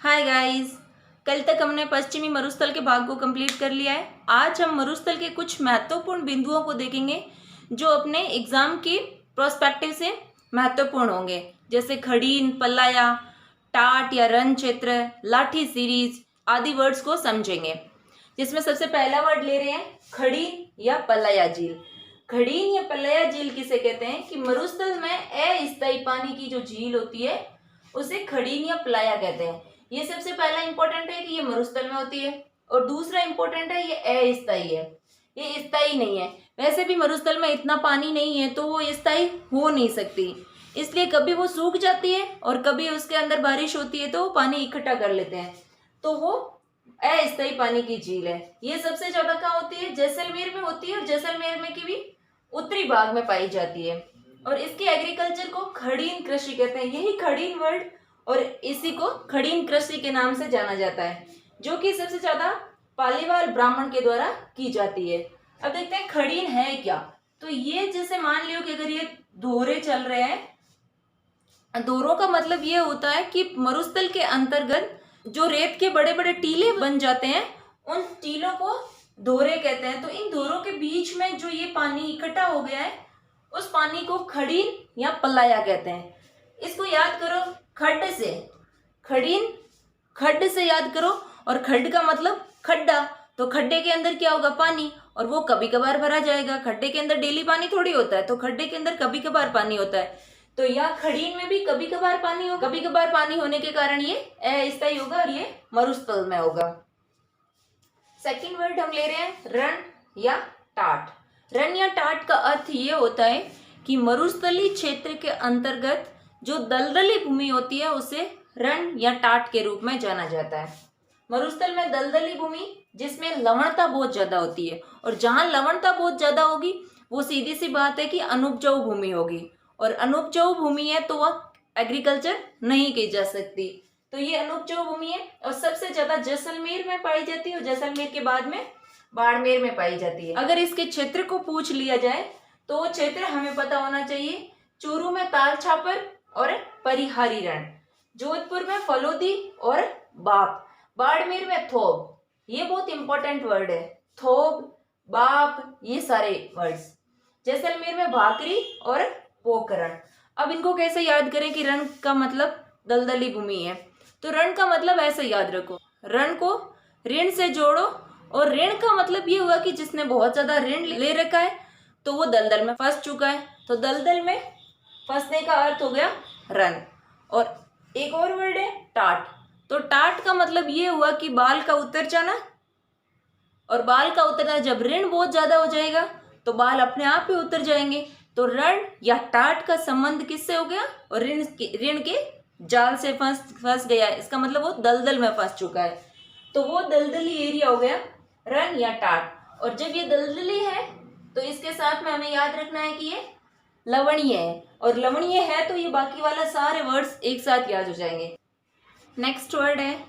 Hi guys. कल तक हमने पश्चिमी मरुस्थल के भाग को कंप्लीट कर लिया है। आज हम मरुस्थल के कुछ महत्वपूर्ण बिंदुओं को देखेंगे जो अपने एग्जाम की प्रोस्पेक्टिव से महत्वपूर्ण होंगे, जैसे खड़ीन, पल्लाया, टाट या रण क्षेत्र, लाठी सीरीज आदि वर्ड्स को समझेंगे। जिसमें सबसे पहला वर्ड ले रहे हैं खड़ीन या पल्लाया झील। खड़ीन या पल्लाया झील किसे कहते हैं कि मरुस्थल में अस्थायी पानी की जो झील होती है उसे खड़ीन या पल्लाया कहते हैं। ये सबसे पहला इंपॉर्टेंट है कि ये मरुस्थल में होती है, और दूसरा इंपॉर्टेंट है ये अस्थायी है, ये स्थायी नहीं है। वैसे भी मरुस्थल में इतना पानी नहीं है तो वो स्थायी हो नहीं सकती, इसलिए कभी वो सूख जाती है और कभी उसके अंदर बारिश होती है तो वो पानी इकट्ठा कर लेते हैं, तो वो अस्थायी पानी की झील है। ये सबसे ज्यादा कहाँ होती है? जैसलमेर में होती है, और जैसलमेर में की भी उत्तरी भाग में पाई जाती है। और इसके एग्रीकल्चर को खड़ीन कृषि कहते हैं। यही खड़ीन वर्ड और इसी को खड़ीन कृषि के नाम से जाना जाता है, जो कि सबसे ज्यादा पालीवाल ब्राह्मण के द्वारा की जाती है। अब देखते हैं खड़ीन है क्या। तो ये जैसे मान लियो कि अगर ये दोहरे चल रहे हैं, दोहरों का मतलब ये होता है कि मरुस्थल के अंतर्गत जो रेत के बड़े बड़े टीले बन जाते हैं उन टीलों को दोहरे कहते हैं। तो इन दोहरों के बीच में जो ये पानी इकट्ठा हो गया है उस पानी को खड़ीन या पल्लाया कहते हैं। इसको याद करो खड्ड से, खड़ीन खड्ड से याद करो, और खड्ड का मतलब खड्डा। तो खड्डे के अंदर क्या होगा? पानी, और वो कभी कभार भरा जाएगा। खड्डे के अंदर डेली पानी थोड़ी होता है, तो खड्डे के अंदर कभी कभार पानी होता है। तो यहाँ खड़ीन में भी कभी कभार पानी होगा। कभी कभार पानी होने के कारण ये अस्थायी होगा और ये मरुस्थल में होगा। सेकंड वर्ड हम ले रहे हैं रण या टाट। रण या टाट का अर्थ ये होता है कि मरुस्थली क्षेत्र के अंतर्गत जो दलदली भूमि होती है उसे रण या टाट के रूप में जाना जाता है। मरुस्थल में दलदली भूमि जिसमें लवणता बहुत ज्यादा होती है, और जहां लवणता बहुत ज्यादा होगी वो सीधी सी बात है कि अनुपजाऊ भूमि होगी, और अनुपजाऊ भूमि है तो वह एग्रीकल्चर नहीं की जा सकती। तो ये अनुपजाऊ भूमि है और सबसे ज्यादा जैसलमेर में पाई जाती है, और जैसलमेर के बाद में बाड़मेर में पाई जाती है। अगर इसके क्षेत्र को पूछ लिया जाए तो वो क्षेत्र हमें पता होना चाहिए। चूरू में ताल छापर और परिहारी रण, जोधपुर में फलोदी और बाप, बाड़मेर में थोब। ये बहुत इंपॉर्टेंट वर्ड है, थोब, बाप, ये सारे वर्ड्स। जैसलमेर में भाकरी और पोखरण। अब इनको कैसे याद करें कि रण का मतलब दलदली भूमि है? तो रण का मतलब ऐसे याद रखो, रण को ऋण से जोड़ो, और ऋण का मतलब ये हुआ कि जिसने बहुत ज्यादा ऋण ले रखा है तो वो दलदल में फंस चुका है। तो दलदल में फंसने का अर्थ हो गया रण। और एक और वर्ड है टाट। तो टाट का मतलब ये हुआ कि बाल का उतर जाना, और बाल का उतरना जब ऋण बहुत ज्यादा हो जाएगा तो बाल अपने आप ही उतर जाएंगे। तो ऋण या टाट का संबंध किससे हो गया? और ऋण के जाल से फंस गया, इसका मतलब वो दलदल में फंस चुका है। तो वो दलदली एरिया हो गया रण या टाट। और जब ये दलदली है तो इसके साथ में हमें याद रखना है कि ये लवणीय है, और लवणीय है तो ये बाकी वाला सारे वर्ड्स एक साथ याद हो जाएंगे। नेक्स्ट वर्ड है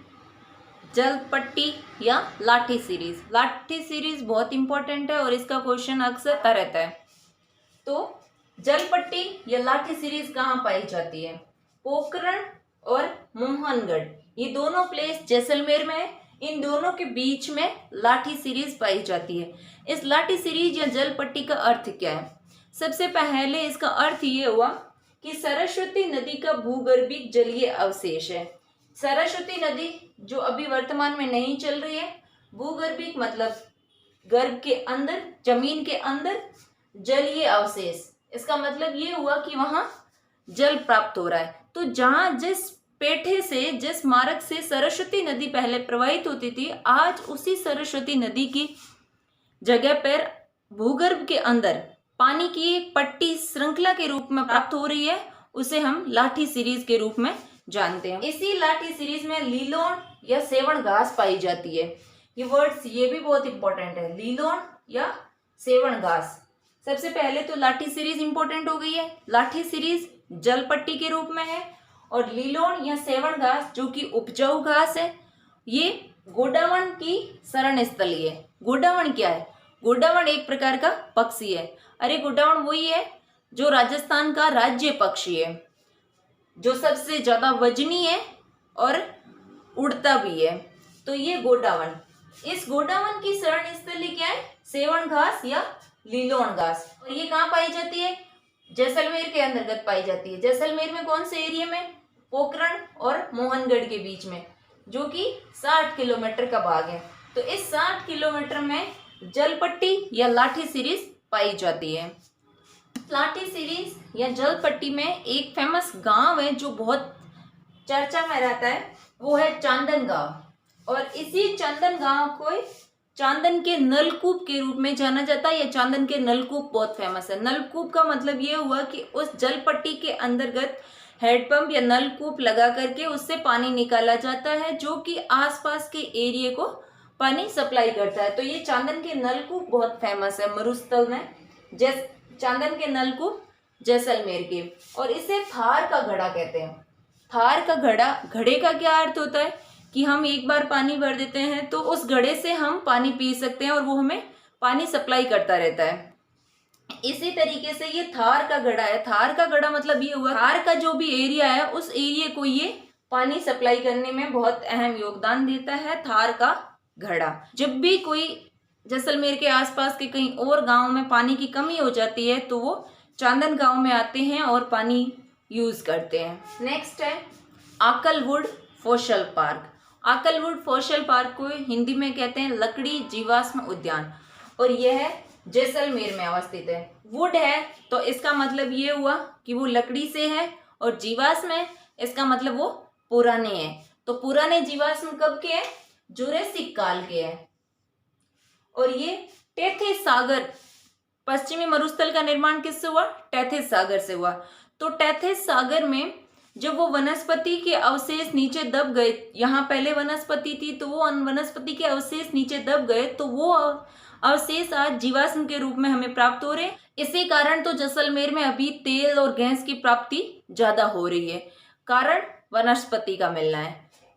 जलपट्टी या लाठी सीरीज। लाठी सीरीज बहुत इंपॉर्टेंट है और इसका क्वेश्चन अक्सर आता रहता है। तो जलपट्टी या लाठी सीरीज कहाँ पाई जाती है? पोखरण और मोहनगढ़, ये दोनों प्लेस जैसलमेर में है। इन दोनों के बीच में लाठी सीरीज पाई जाती है। इस लाठी सीरीज या जलपट्टी का अर्थ क्या है? सबसे पहले इसका अर्थ ये हुआ कि सरस्वती नदी का भूगर्भिक जलीय अवशेष है। सरस्वती नदी जो अभी वर्तमान में नहीं चल रही है, भूगर्भिक मतलब गर्भ के अंदर, जमीन के अंदर जलीय अवशेष, इसका मतलब ये हुआ कि वहां जल प्राप्त हो रहा है। तो जहां जिस पेठे से, जिस मार्ग से सरस्वती नदी पहले प्रवाहित होती थी, आज उसी सरस्वती नदी की जगह पर भूगर्भ के अंदर पानी की एक पट्टी श्रृंखला के रूप में प्राप्त हो रही है, उसे हम लाठी सीरीज के रूप में जानते हैं। इसी लाठी सीरीज में लीलोन या सेवण घास पाई जाती है। ये वर्ड्स ये भी बहुत इंपॉर्टेंट है, लीलोन या सेवण घास। सबसे पहले तो लाठी सीरीज इंपॉर्टेंट हो गई है। लाठी सीरीज जलपट्टी के रूप में है, और लीलोन या सेवण घास जो कि उपजाऊ घास है, ये गोडावण की शरण स्थली है। गोडावण क्या है? गोडावण एक प्रकार का पक्षी है। अरे गोडावण वही है जो राजस्थान का राज्य पक्षी है, जो सबसे ज्यादा वजनी है और उड़ता भी है। तो ये गोडावन, इस गोडावन की शरण स्थली क्या है? सेवण घास या लीलोन घास। और ये कहाँ पाई जाती है? जैसलमेर के अंतर्गत पाई जाती है। जैसलमेर में कौन से एरिया में? पोखरण और मोहनगढ़ के बीच में, जो कि 60 किलोमीटर का भाग है। तो इस 60 किलोमीटर में जलपट्टी या लाठी सीरीज पाई जाती है। लाठी सीरीज या जलपट्टी में एक फेमस गांव है जो बहुत चर्चा में रहता है, वो है चांदन गांव। और इसी चांदन गांव को चांदन के नलकूप के रूप में जाना जाता है। या चांदन के नलकूप बहुत फेमस है। नलकूप का मतलब ये हुआ कि उस जलपट्टी के अंतर्गत हैंडपंप या नलकूप लगा करके उससे पानी निकाला जाता है, जो कि आसपास के एरिया को पानी सप्लाई करता है। तो ये चांदन के नलकूप बहुत फेमस है मरुस्थल में। चांदन के नलकूप जैसलमेर के। और इसे थार का घड़ा कहते हैं। थार का घड़ा, घड़े का क्या अर्थ होता है कि हम एक बार पानी भर देते हैं तो उस घड़े से हम पानी पी सकते हैं और वो हमें पानी सप्लाई करता रहता है। इसी तरीके से ये थार का घड़ा है। थार का घड़ा मतलब ये हुआ, थार का जो भी एरिया है उस एरिया को ये पानी सप्लाई करने में बहुत अहम योगदान देता है थार का घड़ा। जब भी कोई जैसलमेर के आसपास के कहीं और गांव में पानी की कमी हो जाती है तो वो चांदन गांव में आते हैं और पानी यूज करते हैं। नेक्स्ट है Akal wood fossil park. Akal wood fossil park को हिंदी में कहते हैं लकड़ी जीवाश्म उद्यान, और यह जैसलमेर में अवस्थित है। वुड है तो इसका मतलब ये हुआ कि वो लकड़ी से है, और जीवाश्म है इसका मतलब वो पुराने हैं। तो पुराने जीवाश्म कब के हैं? जुरासिक काल के हैं। और ये टेथिस सागर, पश्चिमी मरुस्थल का निर्माण किससे हुआ? टेथिस सागर से हुआ। तो टेथिस सागर में जब वो वनस्पति के अवशेष नीचे दब गए, यहाँ पहले वनस्पति थी तो वो वनस्पति के अवशेष नीचे दब गए, तो वो अवशेष आज जीवाश्म के रूप में हमें प्राप्त हो रहे हैं। इसी कारण तो जैसलमेर में अभी तेल और गैस की प्राप्ति ज्यादा हो रही है, कारण वनस्पति का मिलना है।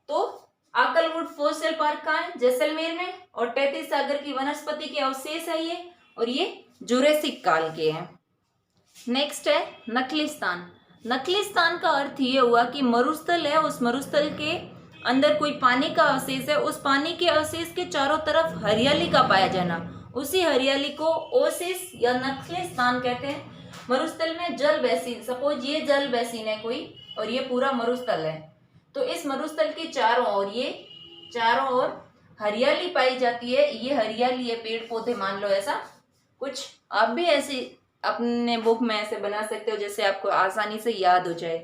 तो आकलवुड फॉसल पार्क कहाँ है? जैसलमेर में। और टेथिस सागर की वनस्पति के अवशेष है ये, और ये जुरासिक काल के हैं। नेक्स्ट है नखलिस्तान। नखलिस्तान का अर्थ ये हुआ कि मरुस्थल है, उस मरुस्थल के अंदर कोई पानी का अवशेष है, उस पानी के अवशेष के चारों तरफ हरियाली का पाया जाना, उसी हरियाली को ओसिस या नखलिस्तान कहते हैं। मरुस्थल में जल बेसिन, सपोज ये जल बेसिन है कोई और ये पूरा मरुस्थल है, तो इस मरुस्थल के चारों ओर हरियाली पाई जाती है। ये हरियाली है, पेड़ पौधे मान लो, ऐसा कुछ आप भी ऐसे अपने बुक में ऐसे बना सकते हो जैसे आपको आसानी से याद हो जाए।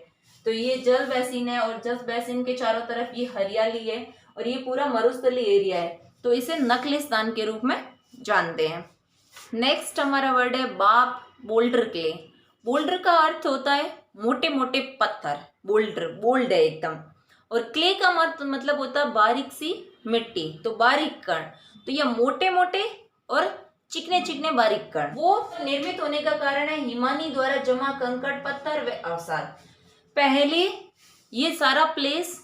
तो ये जल बेसिन है और जल बेसिन के चारों तरफ ये हरियाली है और ये पूरा मरुस्थलीय एरिया है, तो इसे नखलिस्तान के रूप में जानते हैं। नेक्स्ट हमारा वर्ड है बाप बोल्डर क्ले। बोल्डर का अर्थ होता है मोटे मोटे पत्थर, बोल्ड है एकदम। और क्ले का मतलब होता है बारीक सी मिट्टी, तो बारीक कण। तो ये मोटे मोटे और चिकने चिकने बारीक कण, वो निर्मित होने का कारण है हिमानी द्वारा जमा कंकड़, पत्थर व अवसाद। पहले ये सारा प्लेस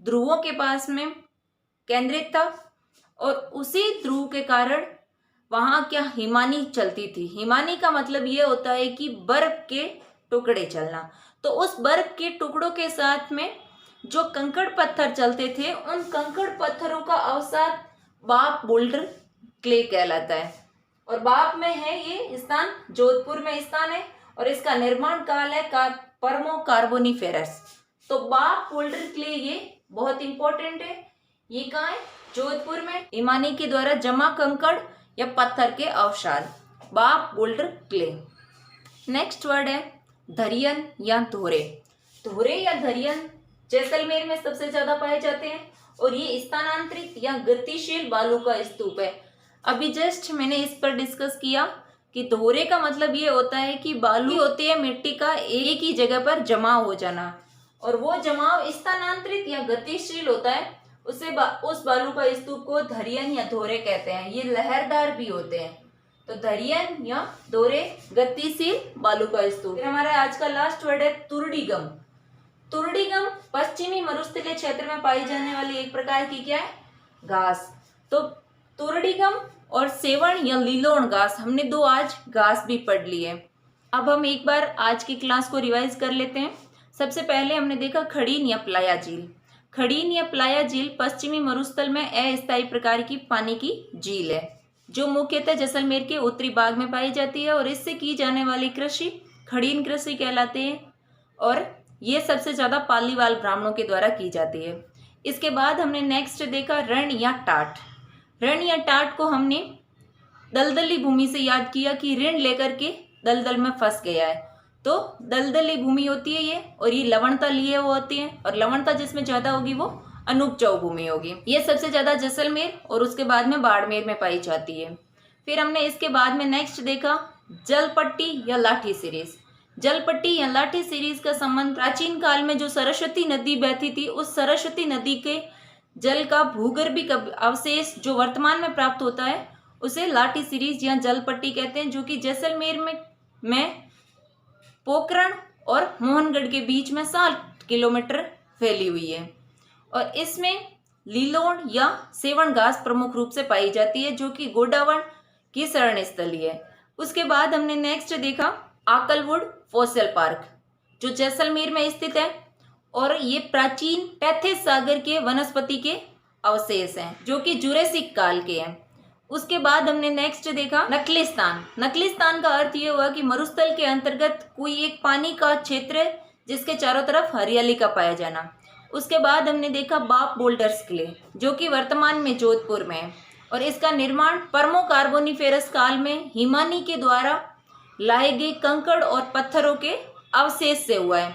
ध्रुवों के पास में केंद्रित था और उसी ध्रुव के कारण वहां क्या हिमानी चलती थी। हिमानी का मतलब ये होता है कि बर्फ के टुकड़े चलना। तो उस बर्फ के टुकड़ों के साथ में जो कंकड़ पत्थर चलते थे, उन कंकड़ पत्थरों का अवसाद बाप बोल्डर क्ले कहलाता है। और बाप में है ये स्थान, जोधपुर में स्थान है, और इसका निर्माण काल है पर्मो कार्बोनिफेरस। तो बाप बोल्डर क्ले ये बहुत इंपॉर्टेंट है। ये कहाँ है? जोधपुर में। हिमानी के द्वारा जमा कंकड़ या पत्थर के अवसाद, बाप बोल्डर क्ले। नेक्स्ट वर्ड है धरियन या धोरे। धोरे या धरियन जैसलमेर में सबसे ज्यादा पाए जाते हैं और ये स्थानांतरित या गतिशील बालू का स्तूप है। अभी जस्ट मैंने इस पर डिस्कस किया कि धोरे का मतलब ये होता है कि बालू होती है मिट्टी का एक ही जगह पर जमाव हो जाना, और वो जमाव स्थानांतरित या गतिशील होता है, उस बालू का स्तूप को धरियन या धोरे कहते हैं। ये लहरदार भी होते हैं। तो धरियन या धोरे गतिशील बालू का स्तूप। फिर हमारा आज का लास्ट वर्ड है तुरडीगम। तुरडीगम पश्चिमी मरुस्थलीय क्षेत्र में पाई जाने वाली एक प्रकार की क्या है? घास। तो तुरडीगम और सेवण या लीलोन घास, हमने दो आज घास भी पढ़ ली है। अब हम एक बार आज की क्लास को रिवाइज कर लेते हैं। सबसे पहले हमने देखा खड़ीन या प्लाया झील। खड़ीन या प्लाया झील पश्चिमी मरुस्थल में अस्थायी प्रकार की पानी की झील है जो मुख्यतः जैसलमेर के उत्तरी भाग में पाई जाती है और इससे की जाने वाली कृषि खड़ीन कृषि कहलाते हैं और ये सबसे ज़्यादा पालीवाल ब्राह्मणों के द्वारा की जाती है। इसके बाद हमने नेक्स्ट देखा रण या टाट। रण या टाट को हमने दलदली भूमि से याद किया कि ऋण लेकर के दलदल में फंस गया है, तो दलदली भूमि होती है ये, और ये लवणता लिए हुए होती है और लवणता जिसमें ज़्यादा होगी वो अनुपजाऊ भूमि होगी। ये सबसे ज़्यादा जैसलमेर और उसके बाद में बाड़मेर में पाई जाती है। फिर हमने इसके बाद में नेक्स्ट देखा जलपट्टी या लाठी सीरीज। जलपट्टी या लाठी सीरीज का संबंध प्राचीन काल में जो सरस्वती नदी बहती थी उस सरस्वती नदी के जल का भूगर्भिक अवशेष जो वर्तमान में प्राप्त होता है उसे लाठी सीरीज या जलपट्टी कहते हैं, जो कि जैसलमेर में पोखरण और मोहनगढ़ के बीच में 60 किलोमीटर फैली हुई है और इसमें लीलोण या सेवण घास प्रमुख रूप से पाई जाती है जो कि गोडावण की शरण स्थली है। उसके बाद हमने नेक्स्ट देखा आकलवुड फॉसिल पार्क जो जैसलमेर में स्थित है और ये प्राचीन टैथिस सागर के वनस्पति के अवशेष हैं जो कि जुरेसिक काल के हैं। उसके बाद हमने नेक्स्ट देखा नकलिस्तान। नकलिस्तान का अर्थ ये हुआ कि मरुस्थल के अंतर्गत कोई एक पानी का क्षेत्र है जिसके चारों तरफ हरियाली का पाया जाना। उसके बाद हमने देखा बाप बोल्डर्स किले जो कि वर्तमान में जोधपुर में है और इसका निर्माण पर्मो कार्बोनिफेरस काल में हिमानी के द्वारा लाए गए कंकड़ और पत्थरों के अवशेष से हुआ है।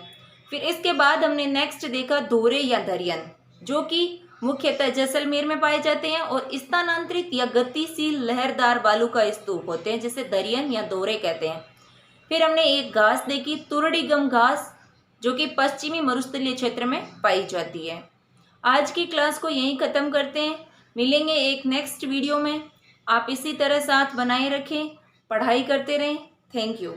फिर इसके बाद हमने नेक्स्ट देखा धोरे या दरियन जो कि मुख्यतः जैसलमेर में पाए जाते हैं और स्थानांतरित या गतिशील लहरदार बालू का स्तूप होते हैं जिसे दरियन या दोहरे कहते हैं। फिर हमने एक घास देखी तुरड़ीगम घास जो कि पश्चिमी मरुस्थलीय क्षेत्र में पाई जाती है। आज की क्लास को यहीं ख़त्म करते हैं, मिलेंगे एक नेक्स्ट वीडियो में। आप इसी तरह साथ बनाए रखें, पढ़ाई करते रहें। Thank you.